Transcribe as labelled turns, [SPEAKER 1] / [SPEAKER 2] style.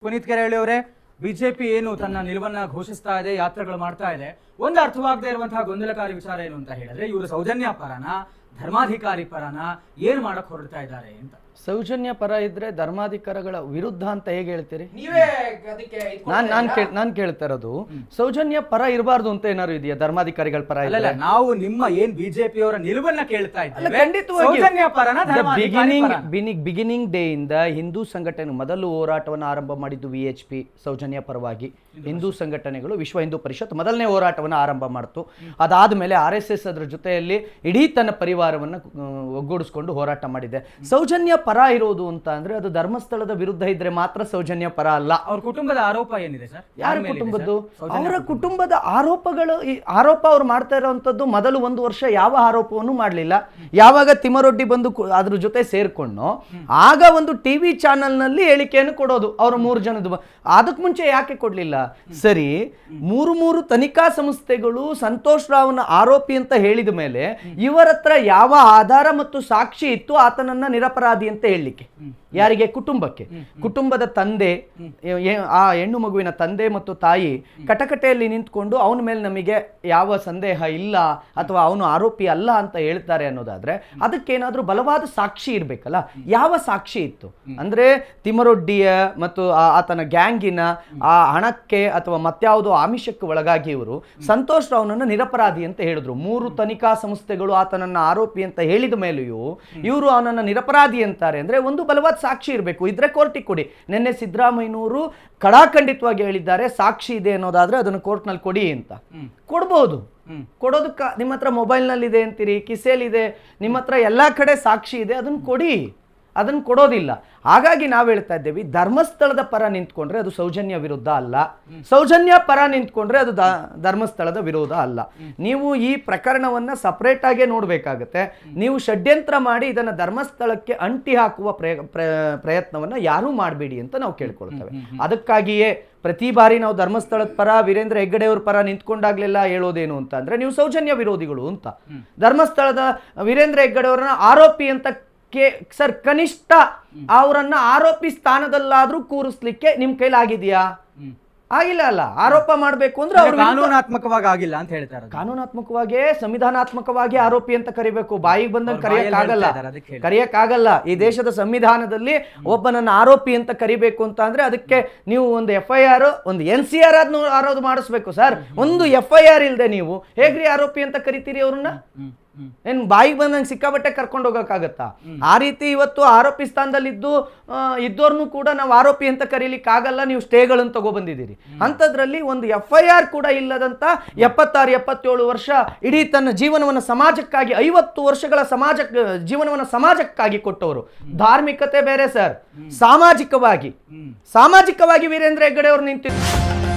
[SPEAKER 1] ಪುನೀತ್ ಕೆರೆಹಳ್ಳಿ ಅವರೇ, ಬಿಜೆಪಿ ಏನು ತನ್ನ ನಿಲುವನ್ನ ಘೋಷಿಸ್ತಾ ಇದೆ, ಯಾತ್ರೆಗಳು ಮಾಡ್ತಾ ಇದೆ, ಒಂದು ಅರ್ಥವಾಗದೇ ಇರುವಂತಹ ಗೊಂದಲಕಾರಿ ವಿಚಾರ ಏನು ಅಂತ ಹೇಳಿದ್ರೆ ಇವರು ಸೌಜನ್ಯ ಪರನ ಧರ್ಮಾಧಿಕಾರಿ ಪರನ ಏನ್ ಮಾಡಕ್ ಹೊರಡ್ತಾ ಇದ್ದಾರೆ ಅಂತ.
[SPEAKER 2] ಸೌಜನ್ಯ ಪರ ಇದ್ರೆ ಧರ್ಮಾಧಿಕಾರಗಳ ವಿರುದ್ಧ ಅಂತ ಹೇಗೆ ಹೇಳ್ತೀರಿ?
[SPEAKER 3] ನೀವೇ ಅದಕ್ಕೆ
[SPEAKER 2] ನಾನ್ ಕೇಳ್ತಾ ಇರೋದು ಸೌಜನ್ಯ ಪರ ಇರಬಾರ್ದು ಅಂತ ಏನಾದ್ರು ಇದೆಯಾ? ಧರ್ಮಾಧಿಕಾರಿಗಳ ಪರ
[SPEAKER 1] ಅಲ್ಲ, ನಾವು ನಿಮ್ಮ ಏನ್ ಬಿಜೆಪಿ ಅವರ ನಿಲುವನ್ನ ಕೇಳ್ತಾ ಇದ್ದೇವೆ.
[SPEAKER 2] ಖಂಡಿತವಾಗಿ
[SPEAKER 1] ಸೌಜನ್ಯ ಪರನ
[SPEAKER 2] ಬಿಗಿನಿಂಗ್ ಡೇ ಇಂದ ಹಿಂದೂ ಸಂಘಟನೆ ಮೊದಲು ಹೋರಾಟವನ್ನು ಆರಂಭ ಮಾಡಿದ್ದು VHP ಸೌಜನ್ಯ ಪರವಾಗಿ. ಹಿಂದೂ ಸಂಘಟನೆಗಳು ವಿಶ್ವ ಹಿಂದೂ ಪರಿಷತ್ ಮೊದಲನೇ ಹೋರಾಟವನ್ನು ಆರಂಭ ಮಾಡ್ತು. ಅದಾದ್ಮೇಲೆ RSS ಅದರ ಜೊತೆಯಲ್ಲಿ ಇಡೀ ತನ್ನ ಪರಿವಾರವನ್ನು ಒಗ್ಗೂಡಿಸ್ಕೊಂಡು ಹೋರಾಟ ಮಾಡಿದೆ. ಸೌಜನ್ಯ ಪರ ಇರೋದು ಅಂತ ಅಂದ್ರೆ ಅದು ಧರ್ಮಸ್ಥಳದ ವಿರುದ್ಧ ಇದ್ರೆ ಮಾತ್ರ ಸೌಜನ್ಯ ಪರ ಅಲ್ಲ.
[SPEAKER 1] ಅವ್ರ ಕುಟುಂಬದ ಆರೋಪ ಏನಿದೆ ಸರ್?
[SPEAKER 2] ಯಾರ ಕುಟುಂಬದ್ದು? ಅವರ ಕುಟುಂಬದ ಆರೋಪ ಅವ್ರು ಮಾಡ್ತಾ ಇರುವಂತದ್ದು ಮೊದಲು 1 ವರ್ಷ ಯಾವ ಆರೋಪವನ್ನು ಮಾಡಲಿಲ್ಲ. ಯಾವಾಗ ತಿಮ್ಮರೊಡ್ಡಿ ಬಂದು ಅದ್ರ ಜೊತೆ ಸೇರ್ಕೊಂಡು ಆಗ ಒಂದು ಟಿವಿ ಚಾನೆಲ್ ನಲ್ಲಿ ಹೇಳಿಕೆಯನ್ನು ಕೊಡೋದು ಅವ್ರ 3 ಜನದ. ಅದಕ್ಕೆ ಮುಂಚೆ ಯಾಕೆ ಕೊಡ್ಲಿಲ್ಲ? ಸರಿ, 3 ತನಿಖಾ ಸಂಸ್ಥೆಗಳು ಸಂತೋಷ್ ರಾವ್ನ ಆರೋಪಿ ಅಂತ ಹೇಳಿದ ಮೇಲೆ ಇವರ ಹತ್ರ ಯಾವ ಆಧಾರ ಮತ್ತು ಸಾಕ್ಷಿ ಇತ್ತು ಆತನನ್ನ ನಿರಪರಾಧಿ ಅಂತ ಹೇಳಲಿಕ್ಕೆ? ಯಾರಿಗೆ? ಕುಟುಂಬದ ತಂದೆ, ಆ ಹೆಣ್ಣು ಮಗುವಿನ ತಂದೆ ಮತ್ತು ತಾಯಿ ಕಟಕಟೆಯಲ್ಲಿ ನಿಂತ್ಕೊಂಡು ಅವನ ಮೇಲೆ ನಮಗೆ ಯಾವ ಸಂದೇಹ ಇಲ್ಲ ಅಥವಾ ಅವನು ಆರೋಪಿ ಅಲ್ಲ ಅಂತ ಹೇಳ್ತಾರೆ ಅನ್ನೋದಾದ್ರೆ ಅದಕ್ಕೇನಾದ್ರೂ ಬಲವಾದ ಸಾಕ್ಷಿ ಇರ್ಬೇಕಲ್ಲ. ಯಾವ ಸಾಕ್ಷಿ ಇತ್ತು? ಅಂದ್ರೆ ತಿಮ್ಮರೊಡ್ಡಿಯ ಮತ್ತು ಆತನ ಗ್ಯಾಂಗಿನ ಆ ಹಣಕ್ಕೆ ಅಥವಾ ಮತ್ಯಾವುದೋ ಆಮಿಷಕ್ಕೆ ಒಳಗಾಗಿ ಇವರು ಸಂತೋಷ್ ರಾವ್ನನ್ನು ನಿರಪರಾಧಿ ಅಂತ ಹೇಳಿದ್ರು. 3 ತನಿಖಾ ಸಂಸ್ಥೆಗಳು ಆತನನ್ನ ಆರೋಪಿ ಅಂತ ಹೇಳಿದ ಮೇಲೆಯೂ ಇವರು ಅವನನ್ನ ನಿರಪರಾಧಿ ಅಂತಾರೆ ಅಂದ್ರೆ ಒಂದು ಬಲವಾದ ಸಾಕ್ಷಿ ಇರಬೇಕು. ಇದ್ರೆ ಕೋರ್ಟಿಗೆ ಕೊಡಿ. ನಿನ್ನೆ ಸಿದ್ದರಾಮಯ್ಯನವರು ಕಡಾಖಂಡಿತವಾಗಿ ಹೇಳಿದ್ದಾರೆ, ಸಾಕ್ಷಿ ಇದೆ ಅನ್ನೋದಾದ್ರೆ ಅದನ್ನು ಕೋರ್ಟ್ನಲ್ಲಿ ಕೊಡಿ ಅಂತ. ಕೊಡ್ಬೋದು. ಕೊಡೋದಕ್ಕೆ ನಿಮ್ಮ ಹತ್ರ ಮೊಬೈಲ್ನಲ್ಲಿ ಇದೆ ಅಂತೀರಿ, ಕಿಸೆಯಲ್ಲಿದೆ, ನಿಮ್ಮ ಹತ್ರ ಎಲ್ಲ ಕಡೆ ಸಾಕ್ಷಿ ಇದೆ, ಅದನ್ನು ಕೊಡಿ. ಅದನ್ನು ಕೊಡೋದಿಲ್ಲ. ಹಾಗಾಗಿ ನಾವು ಹೇಳ್ತಾ ಇದ್ದೇವೆ, ಧರ್ಮಸ್ಥಳದ ಪರ ನಿಂತ್ಕೊಂಡ್ರೆ ಅದು ಸೌಜನ್ಯ ವಿರುದ್ಧ ಅಲ್ಲ, ಸೌಜನ್ಯ ಪರ ನಿಂತ್ಕೊಂಡ್ರೆ ಅದು ಧರ್ಮಸ್ಥಳದ ವಿರೋಧ ಅಲ್ಲ. ನೀವು ಈ ಪ್ರಕರಣವನ್ನ ಸಪರೇಟ್ ಆಗೇ ನೋಡ್ಬೇಕಾಗತ್ತೆ. ನೀವು ಷಡ್ಯಂತ್ರ ಮಾಡಿ ಇದನ್ನ ಧರ್ಮಸ್ಥಳಕ್ಕೆ ಅಂಟಿ ಹಾಕುವ ಪ್ರಯತ್ನವನ್ನ ಯಾರೂ ಮಾಡಬೇಡಿ ಅಂತ ನಾವು ಕೇಳ್ಕೊಳ್ತೇವೆ. ಅದಕ್ಕಾಗಿಯೇ ಪ್ರತಿ ಬಾರಿ ನಾವು ಧರ್ಮಸ್ಥಳದ ಪರ ವೀರೇಂದ್ರ ಹೆಗ್ಗಡೆ ಅವ್ರ ಪರ ನಿಂತ್ಕೊಂಡಾಗ್ಲೆಲ್ಲ ಹೇಳೋದೇನು ಅಂತ ಅಂದ್ರೆ ನೀವು ಸೌಜನ್ಯ ವಿರೋಧಿಗಳು ಅಂತ. ಧರ್ಮಸ್ಥಳದ ವೀರೇಂದ್ರ ಹೆಗ್ಗಡೆ ಅವರನ್ನ ಆರೋಪಿ ಅಂತ ಸರ್ ಕನಿಷ್ಠ ಅವರನ್ನ ಆರೋಪಿ ಸ್ಥಾನದಲ್ಲಾದ್ರೂ ಕೂರಿಸ್ಲಿಕ್ಕೆ ನಿಮ್ ಕೈಲಾಗಿದೆಯಾ? ಆಗಿಲ್ಲ ಅಲ್ಲ. ಆರೋಪ ಮಾಡಬೇಕು ಅಂದ್ರೆ ಅವರು
[SPEAKER 1] ಕಾನೂನಾತ್ಮಕವಾಗಿ ಆಗಿಲ್ಲ ಅಂತ ಹೇಳ್ತಾರೆ.
[SPEAKER 2] ಕಾನೂನಾತ್ಮಕವಾಗಿ ಸಂವಿಧಾನಾತ್ಮಕವಾಗಿ ಆರೋಪಿ ಅಂತ ಕರಿಬೇಕು. ಬಾಯಿಗೆ ಬಂದಂಗೆ ಕರೆಯಕ್ಕಾಗಲ್ಲ. ಈ ದೇಶದ ಸಂವಿಧಾನದಲ್ಲಿ ಒಬ್ಬನನ್ನ ಆರೋಪಿ ಅಂತ ಕರಿಬೇಕು ಅಂತ ಅಂದ್ರೆ ಅದಕ್ಕೆ ನೀವು ಒಂದು FIR, ಒಂದು NCR ಆರೋದು ಮಾಡಿಸ್ಬೇಕು ಸರ್. ಒಂದು FIR ಇಲ್ಲದೆ ನೀವು ಹೇಗ್ರಿ ಆರೋಪಿ ಅಂತ ಕರಿತೀರಿ ಅವ್ರನ್ನ? ಏನ್ ಬಾಯಿಗೆ ಬಂದಂಗೆ ಸಿಕ್ಕಾಬಟ್ಟೆ ಕರ್ಕೊಂಡು ಹೋಗಕ್ಕಾಗತ್ತಾ? ಆ ರೀತಿ ಇವತ್ತು ಆರೋಪಿ ಸ್ಥಾನದಲ್ಲಿ ಇದ್ದೋರ್ನು ಕೂಡ ನಾವು ಆರೋಪಿ ಅಂತ ಕರೀಲಿಕ್ಕೆ ಆಗಲ್ಲ. ನೀವು ಸ್ಟೇಗಳನ್ನು ತಗೊಬಂದಿದ್ದೀರಿ. ಅಂಥದ್ರಲ್ಲಿ ಒಂದು FIR ಕೂಡ ಇಲ್ಲದಂತ 76-77 ವರ್ಷ ಇಡೀ ತನ್ನ ಜೀವನವನ್ನು ಸಮಾಜಕ್ಕಾಗಿ 50 ವರ್ಷಗಳ ಜೀವನವನ್ನು ಸಮಾಜಕ್ಕಾಗಿ ಕೊಟ್ಟವರು. ಧಾರ್ಮಿಕತೆ ಬೇರೆ ಸರ್, ಸಾಮಾಜಿಕವಾಗಿ ವೀರೇಂದ್ರ ಹೆಗ್ಗಡೆ ಅವರು ನಿಂತಿದ್ರು.